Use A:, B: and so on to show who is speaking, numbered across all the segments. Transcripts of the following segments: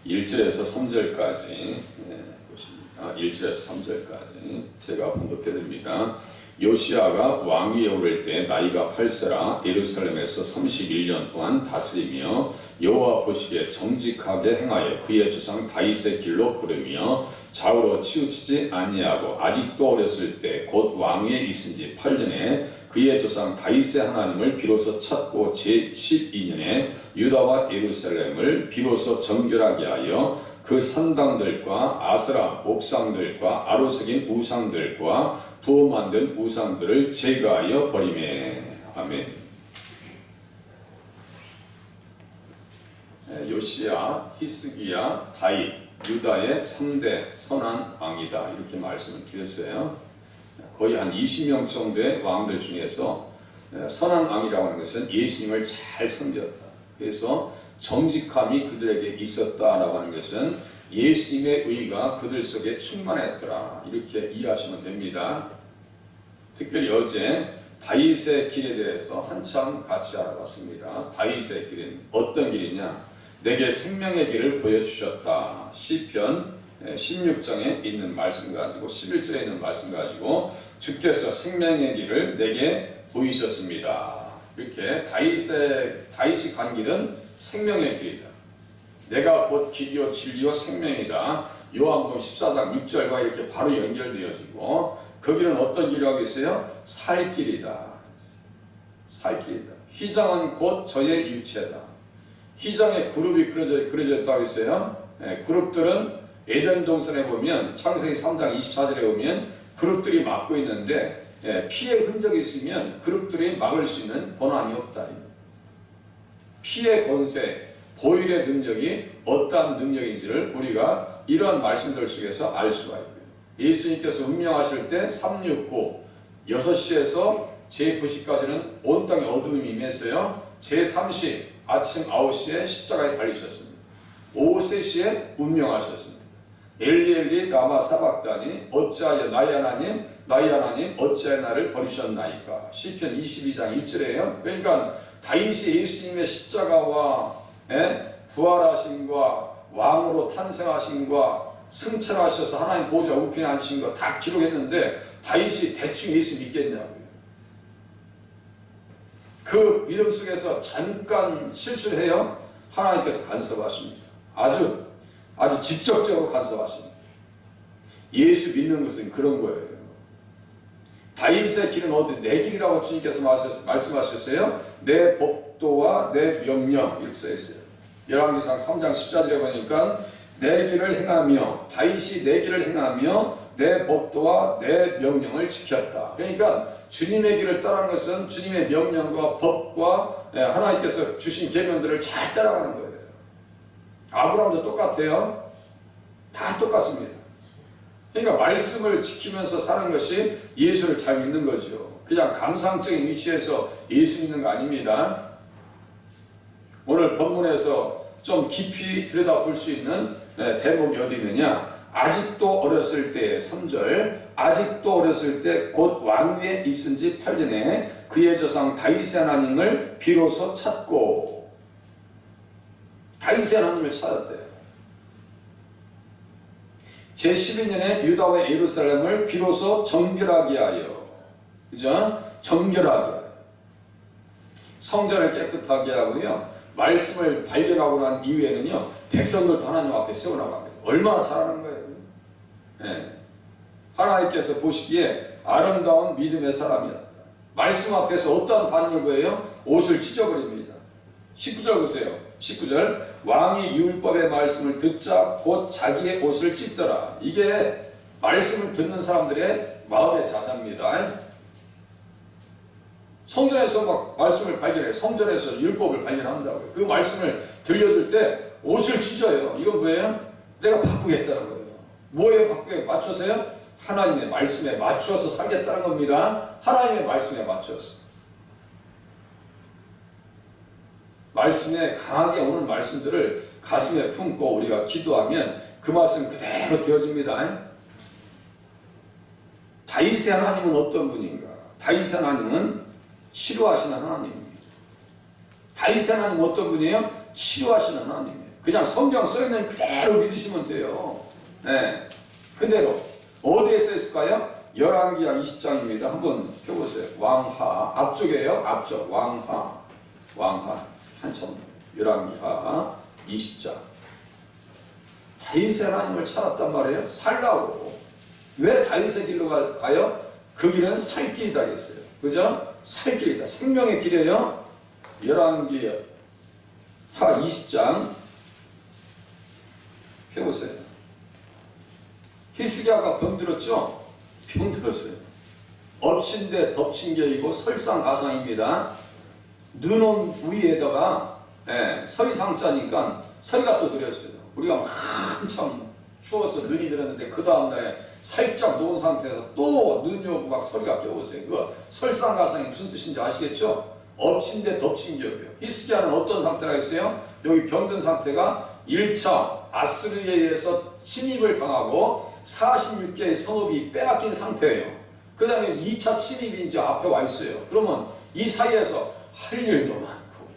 A: 1절에서 3절까지 보십니다. 1절에서 3절까지 제가 번역해드립니다. 요시야가 왕위에 오를 때 나이가 8세라 예루살렘에서 31년 동안 다스리며 여호와 보시기에 정직하게 행하여 그의 조상 다윗의 길로 걸으며 좌우로 치우치지 아니하고 아직도 어렸을 때 곧 왕위에 있은 지 8년에 그의 조상 다윗의 하나님을 비로소 찾고 제12년에 유다와 예루살렘을 비로소 정결하게 하여 그 산당들과 아스라 옥상들과 아로새긴 우상들과 부어 만든 우상들을 제거하여 버리매. 아멘. 요시야, 히스기야, 다윗, 유다의 3대 선한 왕이다 이렇게 말씀을 드렸어요. 거의 한 20명 정도의 왕들 중에서 선한 왕이라고 하는 것은 예수님을 잘 섬겼다. 그래서 정직함이 그들에게 있었다라고 하는 것은 예수님의 의가 그들 속에 충만했더라 이렇게 이해하시면 됩니다. 특별히 어제 다윗의 길에 대해서 한참 같이 알아봤습니다. 다윗의 길은 어떤 길이냐? 내게 생명의 길을 보여주셨다. 시편 16장에 있는 말씀 가지고 11절에 있는 말씀 가지고 주께서 생명의 길을 내게 보이셨습니다. 이렇게 다윗이 간 길은 생명의 길이다. 내가 곧 길이요 진리요 생명이다. 요한복음 14장 6절과 이렇게 바로 연결되어지고 그 길은 어떤 길이라고 했어요? 살 길이다. 살 길이다. 휘장은 곧 저의 육체다. 휘장에 그룹이 그려져 있다고 했어요. 그룹들은 에덴 동산에 보면 창세기 3장 24절에 보면 그룹들이 막고 있는데 피의 흔적이 있으면 그룹들이 막을 수 있는 권한이 없다. 피의 권세, 보혈의 능력이 어떠한 능력인지를 우리가 이러한 말씀들 속에서 알 수가 있고요. 예수님께서 운명하실 때 369, 6시에서 제9시까지는 온 땅에 어두움이 임했어요. 제3시, 아침 9시에 십자가에 달리셨습니다. 오후 3시에 운명하셨습니다. 엘리 엘리 라마 사박다니 어찌하여 나의 하나님 어찌하여 나를 버리셨나이까. 시편 22장 1절이에요. 그러니까 다윗이 예수님의 십자가와 부활하심과 왕으로 탄생하심과 승천하셔서 하나님 보좌 우편에 앉으신 거 다 기록했는데 다윗이 대충 예수 믿겠냐고요. 그 믿음 속에서 잠깐 실수를 해요. 하나님께서 간섭하십니다. 아주 직접적으로 간섭하십니다. 예수 믿는 것은 그런 거예요. 다윗의 길은 어디? 내 길이라고 주님께서 말씀하셨어요. 내 법도와 내 명령 이렇게 써있어요. 열왕기상 3장 14절에 보니까 내 길을 행하며 다윗이 내 길을 행하며 내 법도와 내 명령을 지켰다. 그러니까 주님의 길을 따르는 것은 주님의 명령과 법과 하나님께서 주신 계명들을 잘 따라가는 거예요. 아브라함도 똑같아요. 다 똑같습니다. 그러니까 말씀을 지키면서 사는 것이 예수를 잘 믿는 거죠. 그냥 감상적인 위치에서 예수 믿는 거 아닙니다. 오늘 본문에서 좀 깊이 들여다볼 수 있는 대목이 어디 있느냐? 아직도 어렸을 때 3절 아직도 어렸을 때 곧 왕위에 있은 지 8년에 그의 조상 다윗의 하나님을 비로소 찾고 다윗의 하나님을 찾았대요. 제12년에 유다와 예루살렘을 비로소 정결하게 하여, 그죠? 정결하게 하여 성전을 깨끗하게 하고요. 말씀을 발견하고 난 이후에는요, 백성들도 하나님 앞에 세워나갑니다. 얼마나 잘하는 거예요. 네. 하나님께서 보시기에 아름다운 믿음의 사람이었다. 말씀 앞에서 어떠한 반응을 보여요? 옷을 찢어버립니다. 19절 보세요. 19절 왕이 율법의 말씀을 듣자 곧 자기의 옷을 찢더라. 이게 말씀을 듣는 사람들의 마음의 자세입니다. 성전에서 막 말씀을 발견해요. 성전에서 율법을 발견한다고요. 그 말씀을 들려줄 때 옷을 찢어요. 이건 뭐예요? 내가 바꾸겠다는 거예요. 뭐에 바꾸게 맞춰서요? 하나님의 말씀에 맞추어서 살겠다는 겁니다. 하나님의 말씀에 맞춰서. 말씀에 강하게 오는 말씀들을 가슴에 품고 우리가 기도하면 그 말씀 그대로 되어집니다. 다윗의 하나님은 어떤 분인가? 다윗의 하나님은 치료하시는 하나님입니다. 다윗의 하나님은 어떤 분이에요? 치료하시는 하나님이에요. 그냥 성경 써있는 그대로 믿으시면 돼요. 네. 그대로. 어디에 써있을까요? 열왕기하 20장입니다. 한번 펴보세요. 왕하. 앞쪽이에요. 앞쪽. 왕하. 한참. 열왕기하 20장. 다윗의 하나님을 찾았단 말이에요. 살라고. 왜 다윗의 길로 가요? 그 길은 살 길이다 했어요. 그죠? 살 길이다. 생명의 길이에요. 열왕기하 20장 펴보세요. 히스기야가 병들었죠? 병들었어요. 엎친 데 덮친 격이고 설상가상입니다. 눈온 위에다가 서리상자니까 서리가 또 들었어요. 우리가 한참 추워서 눈이 들었는데 그 다음날에 살짝 녹은 상태에서 또 눈이 오고 막 서리가 껴오세요. 그거 설상가상이 무슨 뜻인지 아시겠죠? 엎친 데 덮친 격이에요. 히스기야는 어떤 상태라 했어요? 여기 병든 상태가 1차 아스르에 의해서 침입을 당하고 46개의 성읍이 빼앗긴 상태예요. 그 다음에 2차 침입이 이제 앞에 와 있어요. 그러면 이 사이에서 할 일도 많고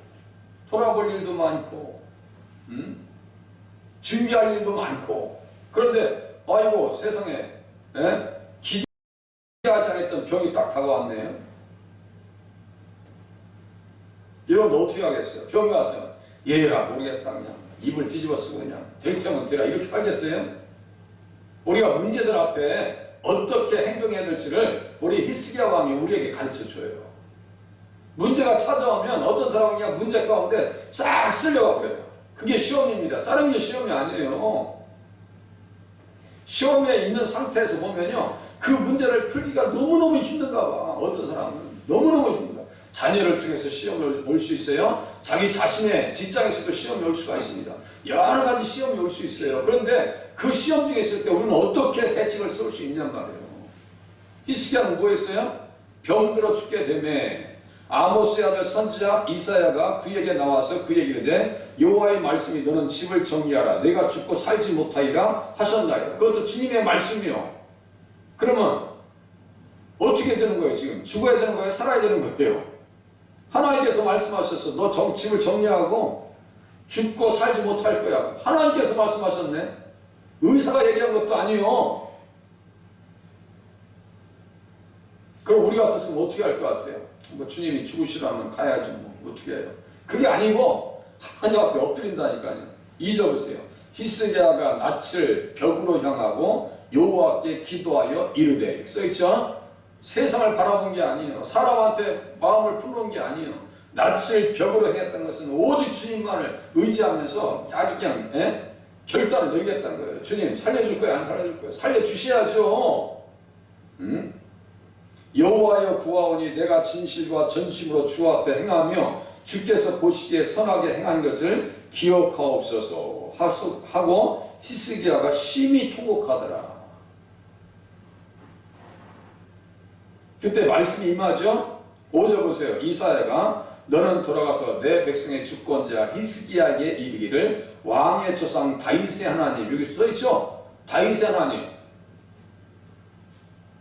A: 돌아볼 일도 많고 준비할 일도 많고 그런데 아이고 세상에 기대하지 않았던 병이 딱 다가왔네요. 이러면 어떻게 하겠어요? 병이 왔어요. 얘라 모르겠다 그냥 입을 뒤집어 쓰고 그냥 될 테면 되라 이렇게 하겠어요? 우리가 문제들 앞에 어떻게 행동해야 될지를 우리 히스기야 왕이 우리에게 가르쳐줘요. 문제가 찾아오면 어떤 사람은 그냥 문제 가운데 싹 쓸려가 버려요. 그게 시험입니다. 다른 게 시험이 아니에요. 시험에 있는 상태에서 보면요. 그 문제를 풀기가 너무너무 힘든가 봐. 어떤 사람은 너무너무 힘든가. 자녀를 통해서 시험이 올 수 있어요. 자기 자신의 직장에서도 시험이 올 수가 있습니다. 여러 가지 시험이 올 수 있어요. 그런데 그 시험 중에 있을 때 우리는 어떻게 대책을 쓸 수 있냔 말이에요. 히스기야는 뭐 했어요? 병들어 죽게 되매 아모스의 아들 선지자 이사야가 그에게 나와서 그에게 이르되 여호와의 말씀이 너는 집을 정리하라. 내가 죽고 살지 못하리라 하셨나이다. 그것도 주님의 말씀이요. 그러면 어떻게 되는 거예요? 지금 죽어야 되는 거예요? 살아야 되는 거예요? 하나님께서 말씀하셨어. 너 집을 정리하고 죽고 살지 못할 거야. 하나님께서 말씀하셨네. 의사가 얘기한 것도 아니요. 그럼 우리 같았으면 어떻게 할 것 같아요? 뭐 주님이 죽으시라면 가야지 뭐 어떻게 해요? 그게 아니고 하나님 앞에 엎드린다니까요. 2절 보세요. 히스기야가 낯을 벽으로 향하고 여호와께 기도하여 이르되 써있죠? 세상을 바라본 게 아니에요. 사람한테 마음을 풀어놓은 게 아니에요. 낯을 벽으로 향했다는 것은 오직 주님만을 의지하면서 아주 그냥 결단을 내리겠다는 거예요. 주님 살려줄 거예요? 안 살려줄 거예요? 살려주셔야죠. 여호와여 구하오니 내가 진실과 전심으로 주 앞에 행하며 주께서 보시기에 선하게 행한 것을 기억하옵소서 하고 히스기야가 심히 통곡하더라. 그때 말씀이 임하죠. 5절 보세요. 이사야가 너는 돌아가서 내 백성의 주권자 히스기야에게 이르기를 왕의 조상 다윗의 하나님 여기 써있죠. 다윗의 하나님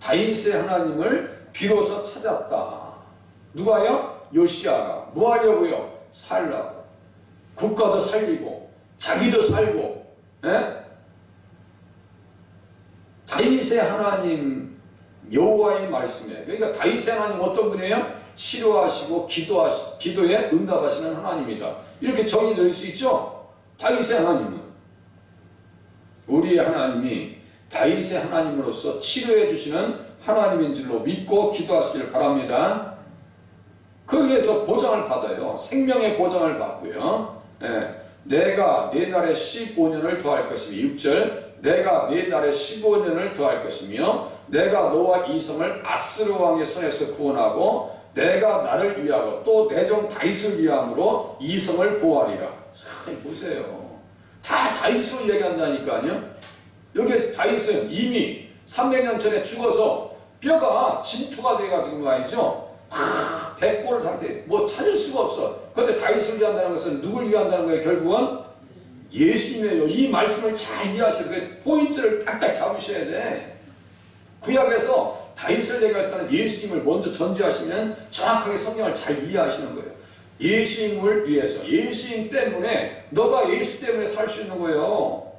A: 다윗의 하나님을 비로소 찾았다. 누가요? 요시야가 뭐 하려고요? 살라고. 국가도 살리고 자기도 살고 다윗의 하나님 여호와의 말씀에 그러니까 다윗의 하나님 어떤 분이에요? 치료하시고 기도에 응답하시는 하나님이다. 이렇게 정의 내릴 수 있죠? 다윗의 하나님은 우리의 하나님이 다윗의 하나님으로서 치료해 주시는 하나님인 줄로 믿고 기도하시길 바랍니다. 거기에서 보장을 받아요. 생명의 보장을 받고요. 내가 네 날에 15년을 더할 것이며 6절 내가 네 날에 15년을 더할 것이며 내가 너와 이 성을 아스르 왕의 손에서 구원하고 내가 나를 위하고 또 내 종 다윗을 위함으로 이 성을 보호하리라. 참 보세요. 다 다윗으로 얘기한다니까요. 여기 다윗은 이미 300년 전에 죽어서 뼈가 진토가 돼가지고 말이죠. 다 백골 상태 뭐 찾을 수가 없어. 그런데 다윗을 위한다는 것은 누굴 위한다는 거예요? 결국은 예수님이에요. 이 말씀을 잘 이해하셔야 돼. 포인트를 딱딱 잡으셔야 돼. 구약에서 다윗을 얘기할 때는 예수님을 먼저 전제하시면 정확하게 성경을 잘 이해하시는 거예요. 예수님을 위해서, 예수님 때문에, 너가 예수 때문에 살 수 있는 거예요.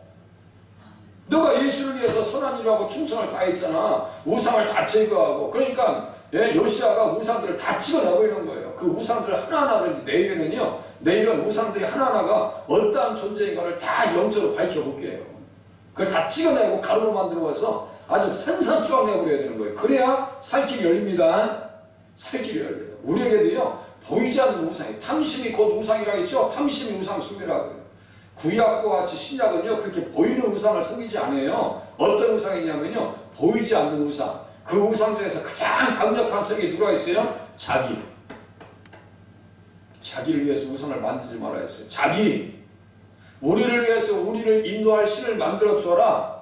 A: 너가 예수를 위해서 선한 일을 하고 충성을 다했잖아. 우상을 다 제거하고. 그러니까 요시아가 우상들을 다 찍어내버리는 거예요. 그 우상들 하나하나를 내일은 우상들이 하나하나가 어떠한 존재인가를 다 영적으로 밝혀볼게요. 그걸 다 찍어내고 가루로 만들어서 아주 산산조각 내버려야 되는 거예요. 그래야 살 길이 열립니다. 살 길이 열려요. 우리에게도요, 보이지 않는 우상이, 탐심이 곧 우상이라고 했죠. 탐심이 우상 숭배라고요. 구약과 같이 신약은요, 그렇게 보이는 우상을 섬기지 않아요. 어떤 우상이냐면요, 보이지 않는 우상. 그 우상 중에서 가장 강력한 성이 누가 있어요? 자기. 자기를 위해서 우상을 만들지 말아야 했어요. 자기. 우리를 위해서 우리를 인도할 신을 만들어 주어라.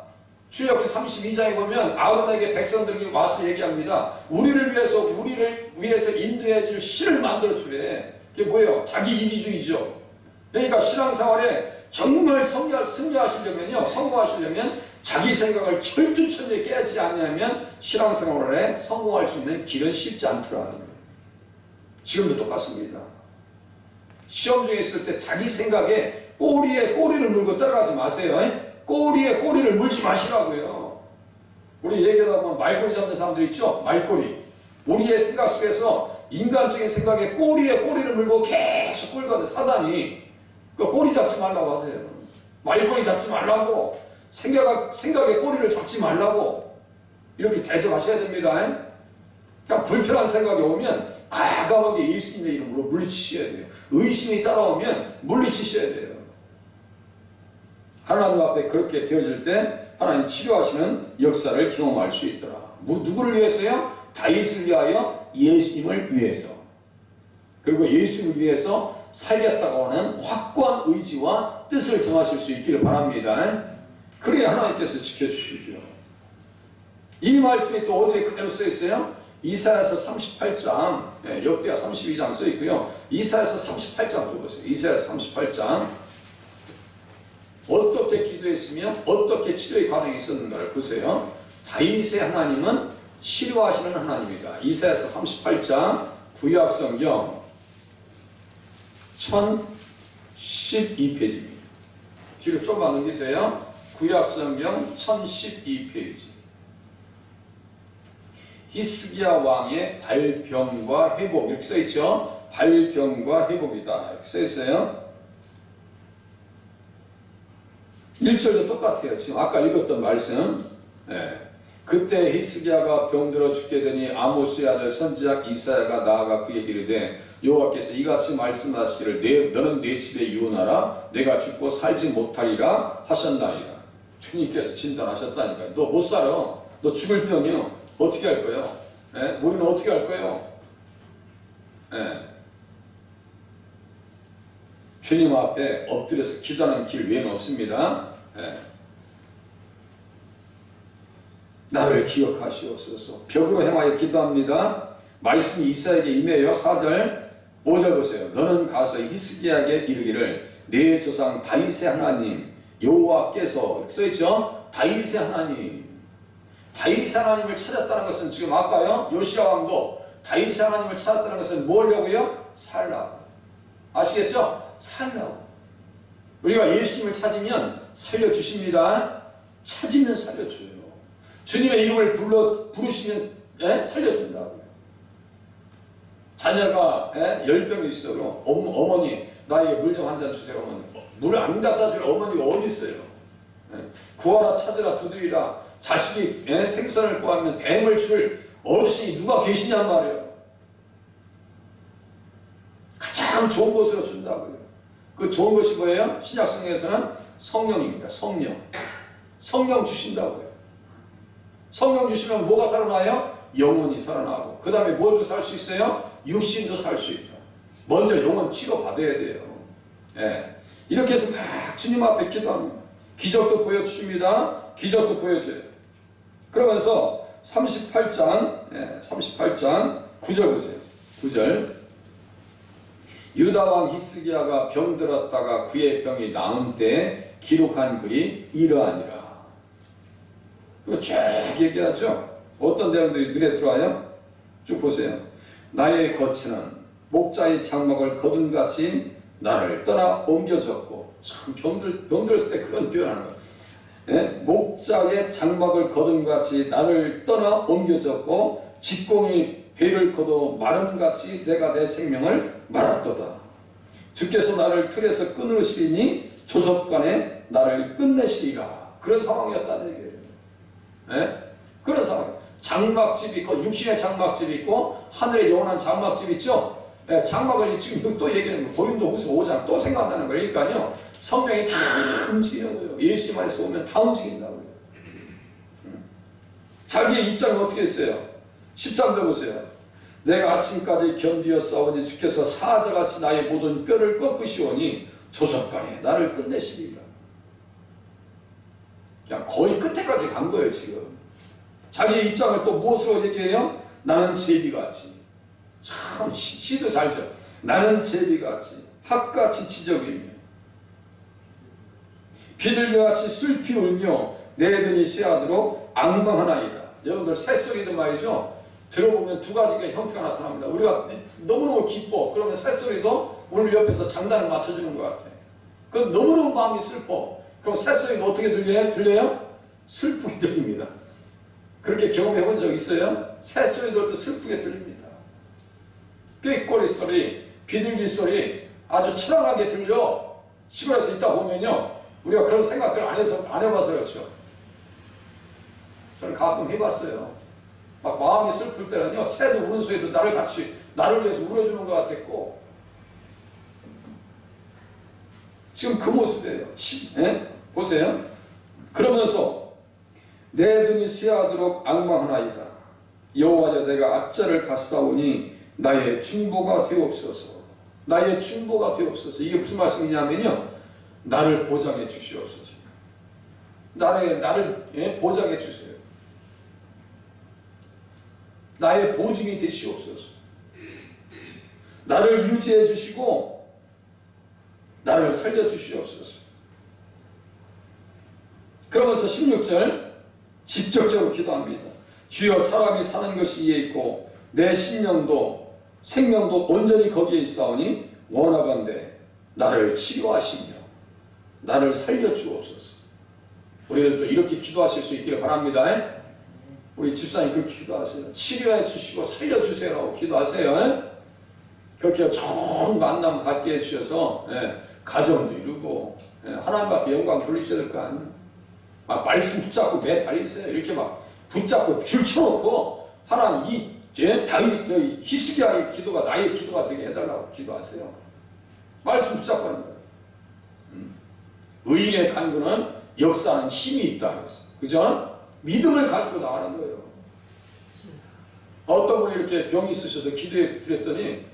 A: 출애굽기 32장에 보면 아론에게 백성들에게 와서 얘기합니다. 우리를 위해서 인도해 줄 신을 만들어 주래. 그게 뭐예요? 자기 이기주의죠. 그러니까 신앙생활에 정말 승리하시려면요, 성공하시려면 자기 생각을 철두철미에 깨지 않으면 신앙생활에 성공할 수 있는 길은 쉽지 않더라는 거예요. 지금도 똑같습니다. 시험 중에 있을 때 자기 생각에 꼬리에 꼬리를 물고 따라가지 마세요. 꼬리에 꼬리를 물지 마시라고요. 우리 얘기하다 보면 말꼬리 잡는 사람들 있죠? 말꼬리. 우리의 생각 속에서 인간적인 생각에 꼬리에 꼬리를 물고 계속 끌거든. 사단이. 그 꼬리 잡지 말라고 하세요. 말꼬리 잡지 말라고. 생각에 꼬리를 잡지 말라고. 이렇게 대접하셔야 됩니다. 그냥 불편한 생각이 오면 과감하게 예수님의 이름으로 물리치셔야 돼요. 의심이 따라오면 물리치셔야 돼요. 하나님 앞에 그렇게 되어질 때 하나님 치료하시는 역사를 경험할 수 있더라. 누구를 위해서요? 다윗을 위하여, 예수님을 위해서. 그리고 예수님을 위해서 살겠다고 하는 확고한 의지와 뜻을 정하실 수 있기를 바랍니다. 그래야 하나님께서 지켜주시죠. 이 말씀이 또 어디에 그대로 써 있어요? 이사야서 38장, 역대하 32장 써 있고요. 이사야서 38장 보세요. 이사야서 38장. 어떻게 기도했으며 어떻게 치료의 과정이 있었는가를 보세요. 다윗의 하나님은 치료하시는 하나님이다. 이사야서 38장 구약성경 1012페이지입니다. 뒤로 좀만 넘기세요. 구약성경 1012페이지. 히스기야 왕의 발병과 회복, 이렇게 써있죠. 발병과 회복이다, 이렇게 써있어요. 1절도 똑같아요. 지금 아까 읽었던 말씀. 그때 히스기야가 병들어 죽게 되니 아모스의 아들 선지자 이사야가 나아가 그에게 이르되 여호와께서 이같이 말씀하시기를 너는 내 집에 이혼하라. 내가 죽고 살지 못하리라 하셨나이다. 주님께서 진단하셨다니까요. 너 못 살아. 너 죽을 병이요. 어떻게 할 거예요? 우리는 어떻게 할 거예요? 주님 앞에 엎드려서 기도하는 길 외에는 없습니다. 나를 기억하시옵소서. 벽으로 행하여 기도합니다. 말씀이 이사야에게 임해요. 4절 5절 보세요. 너는 가서 히스기야에게 이르기를 내 조상 다윗의 하나님 여호와께서, 써있죠? 다윗의 하나님. 다윗의 하나님을 찾았다는 것은 지금 아까요, 요시야 왕도 다윗의 하나님을 찾았다는 것은 뭐 하려고요? 살라고. 아시겠죠? 살라고. 우리가 예수님을 찾으면 살려주십니다. 찾으면 살려줘요. 주님의 이름을 부르시면 살려준다고요. 자녀가 10병이 있어. 그럼 어머니 나에게 물 좀 한 잔 주세요. 어머니. 물 안 갖다 줄 어머니가 어디 있어요? 구하라 찾으라 두드리라. 자식이 생선을 구하면 뱀을 줄 어르신이 누가 계시냔 말이에요. 가장 좋은 것으로 준다고요. 그 좋은 것이 뭐예요? 신약성경에서는 성령입니다. 성령 주신다고요. 성령 주시면 뭐가 살아나요? 영혼이 살아나고, 그 다음에 뭘도 살 수 있어요? 육신도 살 수 있다. 먼저 영혼 치료받아야 돼요. 이렇게 해서 막 주님 앞에 기도합니다. 기적도 보여주십니다. 기적도 보여줘요. 그러면서 38장 9절 보세요. 9절. 유다왕 히스기야가 병들었다가 그의 병이 나은 때 기록한 글이 이러하니라. 이거 쭉 얘기하죠. 어떤 내용들이 눈에 들어와요? 쭉 보세요. 나의 거처는 목자의 장막을 거둔같이 나를 떠나 옮겨졌고. 참 병들었을 때 그런 표현하는 거예요. 예? 목자의 장막을 거둔같이 나를 떠나 옮겨졌고 직공이 배를 거둬 마름같이 내가 내 생명을 말았도다. 주께서 나를 틀에서 끊으시리니 조석간에 나를 끝내시리라. 그런 상황이었다는 얘기예요. 예? 그런 상황. 장막집이 있고 육신의 장막집이 있고 하늘의 영원한 장막집이 있죠. 예, 장막을 지금 또 얘기하는 거예요. 고린도후서 5장 또 생각나는 거니까요. 성경이 다 움직이는 거예요. 예수님 안에서 오면 다 움직인다고요. 자기의 입장은 어떻게 했어요? 13절 보세요. 내가 아침까지 견디어 싸우니 주께서 사자같이 나의 모든 뼈를 꺾으시오니 조석간에 나를 끝내시리라. 그냥 거의 끝에까지 간 거예요. 지금 자기의 입장을 또 무엇으로 얘기해요? 나는 제비같이. 참 시도 잘죠. 나는 제비같이 학같이 지적이며 비둘기같이 슬피 울며 내 등이 쇠하도록 앙망하나이다. 여러분들 새소리도 말이죠. 들어보면 두 가지가 형태가 나타납니다. 우리가 너무너무 기뻐. 그러면 새소리도 우리 옆에서 장단을 맞춰주는 것 같아. 그럼 너무너무 마음이 슬퍼. 그럼 새소리도 어떻게 들려요? 들려요? 슬프게 들립니다. 그렇게 경험해 본 적 있어요? 새소리들도 슬프게 들립니다. 꾀꼬리 소리, 비둘기 소리 아주 처량하게 들려. 시골에서 있다 보면요. 우리가 그런 생각들 안 해봐서 그렇죠. 저는 가끔 해봤어요. 막 마음이 슬플 때는요. 새도 우는 소리도 나를 위해서 울어주는 것 같았고. 지금 그 모습이에요. 예? 보세요. 그러면서 내 등이 쇠하도록 앙망하나이다. 여호와여 내가 앞자를 받사오니 나의 중보가 되옵소서. 나의 중보가 되옵소서. 이게 무슨 말씀이냐면요. 나를 보장해 주시옵소서. 나를 보장해 주세요. 나의 보증이 되시옵소서. 나를 유지해 주시고 나를 살려 주시옵소서. 그러면서 16절 직접적으로 기도합니다. 주여 사람이 사는 것이 이에 있고 내 심령도 생명도 온전히 거기에 있사오니 원하건대 나를 치료하시며 나를 살려 주옵소서. 우리들도 이렇게 기도하실 수 있기를 바랍니다. 우리 집사님 그렇게 기도하세요. 치료해 주시고 살려 주세요라고 기도하세요. 그렇게 좋은 만남 갖게 해주셔서 가정도 이루고 하나님 앞에 영광 돌리셔야 될 거 아니에요. 막 말씀 붙잡고 매달리세요. 이렇게 막 붙잡고 줄쳐놓고 하나님 다윗 히스기야의 기도가 나의 기도가 되게 해달라고 기도하세요. 말씀 붙잡고 하는 거예요. 의인의 간구는 역사하는 힘이 있다 그랬어. 그죠? 믿음을 가지고 나가는 거예요. 어떤 분이 이렇게 병이 있으셔서 기도해 드렸더니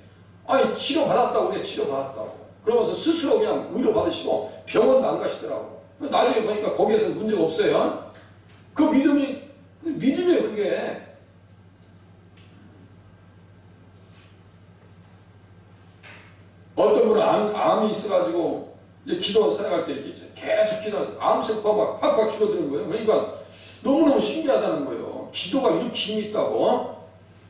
A: 아니 치료받았다고 그래. 치료받았다고. 그러면서 스스로 그냥 위로 받으시고 병원도 안 가시더라고. 나중에 보니까 거기에서 문제가 없어요. 그 믿음이에요 그게. 어떤 분은 암이 있어가지고 이제 기도 생각할 때 이렇게 계속 기도하세요. 암 세포가 막 팍팍 줄어드는 거예요. 그러니까 너무너무 신기하다는 거예요. 기도가 이렇게 힘이 있다고.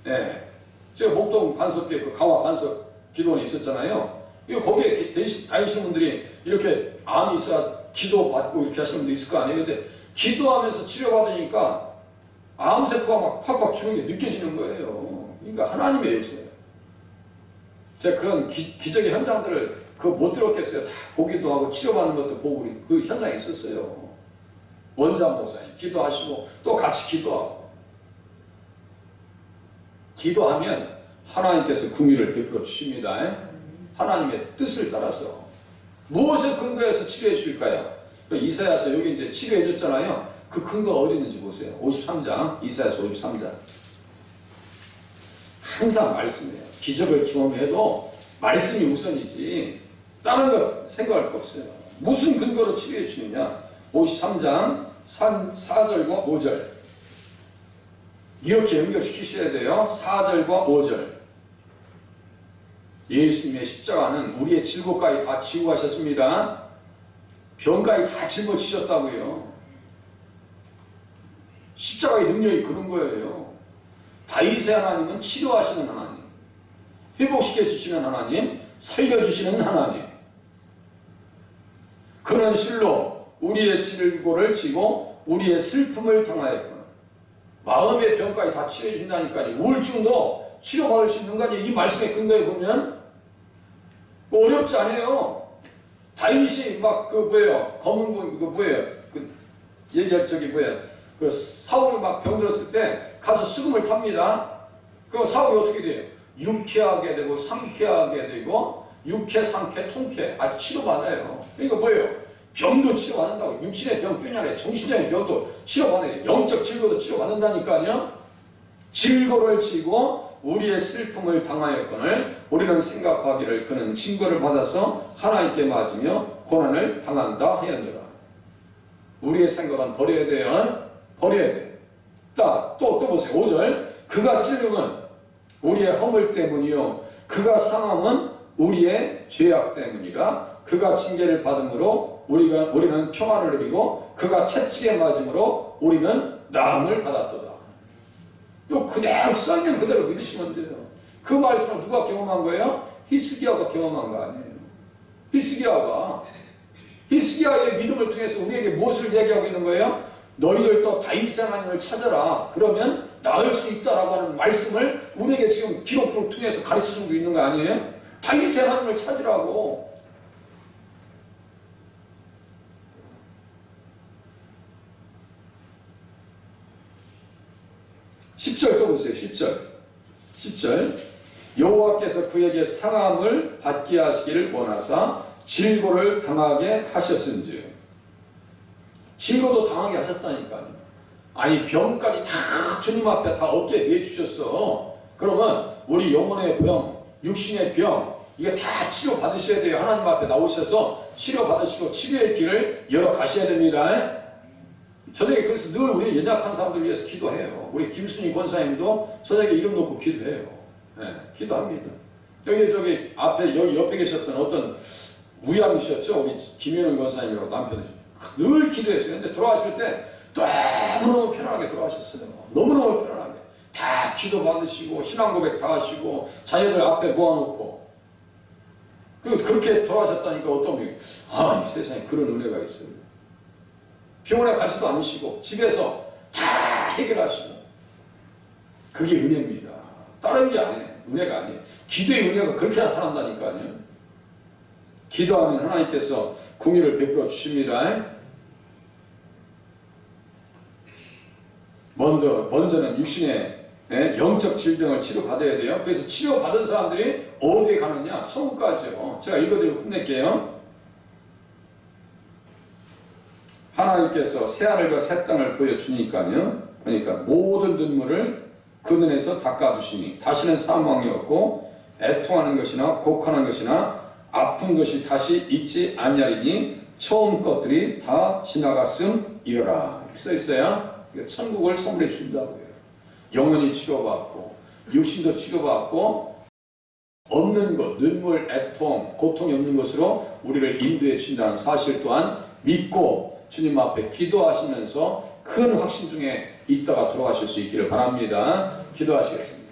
A: 네. 제가 목동 반석교회 그 강화 반석 기도원에 있었잖아요. 이거 거기에 다니시는 분들이 이렇게 암이 있어야 기도 받고 이렇게 하시는 분도 있을 거 아니에요. 근데 기도하면서 치료받으니까 암 세포가 막 팍팍 주는 게 느껴지는 거예요. 그러니까 하나님의 역사예요. 제가 그런 기적의 현장들을 못 들었겠어요. 다 보기도 하고 치료받는 것도 보고 그 현장에 있었어요. 원장 목사님 기도하시고 또 같이 기도하고. 기도하면 하나님께서 긍휼을 베풀어 주십니다. 하나님의 뜻을 따라서 무엇을 근거해서 치료해 주실까요? 이사야서 여기 이제 치료해 줬잖아요. 그 근거가 어디 있는지 보세요. 53장 이사야서 53장. 항상 말씀이에요. 기적을 경험해도 말씀이 우선이지 다른 것 생각할 거 없어요. 무슨 근거로 치료해 주느냐. 53장 4절과 5절 이렇게 연결시키셔야 돼요. 4절과 5절. 예수님의 십자가는 우리의 질고까지 다 지고 가셨습니다. 병까지 다 짊어지셨다고요. 십자가의 능력이 그런 거예요. 다윗의 하나님은 치료하시는 하나님, 회복시켜 주시는 하나님, 살려주시는 하나님. 그런 실로 우리의 질고를 지고 우리의 슬픔을 당하였구나. 마음의 병까지 다 치료해준다니까요. 우울증도 치료받을 수 있는 거 아니에요. 이 말씀의 근거에 보면 뭐 어렵지 않아요. 다윗이 막 그 뭐예요, 검은 그 뭐예요, 그 얘기할 적이 뭐예요, 그 사울이 막 병들었을 때 가서 수금을 탑니다. 그럼 사울이 어떻게 돼요? 유쾌하게 되고 상쾌하게 되고 육회, 상쾌, 통쾌 아주 치료받아요. 그러니까 뭐예요? 병도 치료받는다고. 육신의 병뿐이 아니라 정신적인 병도 치료받아요. 영적 질고도 치료받는다니까요. 질고를 지고 우리의 슬픔을 당하였거늘 우리는 생각하기를 그는 징벌을 받아서 하나님께 맞으며 고난을 당한다 하였느라. 우리의 생각은 버려야 돼요. 버려야 돼요. 또 보세요. 5절. 그가 찔림은 우리의 허물 때문이요 그가 상함은 우리의 죄악 때문이라. 그가 징계를 받음으로 우리는 평안을 누리고 그가 채찍에 맞음으로 우리는 나음을 받았도다. 요 그대로 써있는 그대로 믿으시면 돼요. 그 말씀을 누가 경험한 거예요? 히스기야가 경험한 거 아니에요. 히스기야의 믿음을 통해서 우리에게 무엇을 얘기하고 있는 거예요? 너희들도 다윗의 하나님을 찾아라. 그러면 나을 수 있다라고 하는 말씀을 우리에게 지금 기록을 통해서 가르쳐주고 있는 거 아니에요? 다윗의 하나님을 찾으라고. (10절) 또 보세요. 10절 여호와께서 그에게 상함을 받게 하시기를 원하사 질고를 당하게 하셨은지. 질고도 당하게 하셨다니까요. 아니 병까지 다 주님 앞에 다 어깨에 내주셨어. 그러면 우리 영혼의 병, 육신의 병 이게 다 치료받으셔야 돼요. 하나님 앞에 나오셔서 치료받으시고 치료의 길을 열어가셔야 됩니다. 저녁에 그래서 늘 우리 연약한 사람들 위해서 기도해요. 우리 김순희 권사님도 저녁에 이름 놓고 기도해요. 네, 기도합니다. 저기 앞에 여기 옆에 계셨던 어떤 무양이셨죠? 우리 김현은 권사님이라고 남편이 늘 기도했어요. 근데 돌아가실 때 너무너무 편안하게 돌아가셨어요. 너무너무 편안하게 다 기도 받으시고 신앙 고백 다 하시고 자녀들 앞에 모아놓고 그렇게 돌아가셨다니까 어떤 분이 이 세상에 그런 은혜가 있어요. 병원에 가지도 않으시고 집에서 다 해결하시고 그게 은혜입니다. 다른 게 아니에요. 은혜가 아니에요. 기도의 은혜가 그렇게 나타난다니까요. 기도하면 하나님께서 공의를 베풀어 주십니다. 먼저는 육신의 영적 질병을 치료받아야 돼요. 그래서 치료받은 사람들이 어디에 가느냐? 천국 가죠. 제가 읽어드리고 끝낼게요. 하나님께서 새하늘과 새 땅을 보여주니까요. 그러니까 모든 눈물을 그 눈에서 닦아주시니 다시는 사망이 없고 애통하는 것이나 곡하는 것이나 아픈 것이 다시 있지 아니하리니 처음 것들이 다 지나갔음이러라. 써 있어요. 천국을 선물해 준다고요. 영혼이 치료받고 육신도 치료받고 없는 것, 눈물, 애통, 고통이 없는 것으로 우리를 인도해 준다는 사실 또한 믿고 주님 앞에 기도하시면서 큰 확신 중에 있다가 돌아가실 수 있기를 바랍니다. 기도하시겠습니다.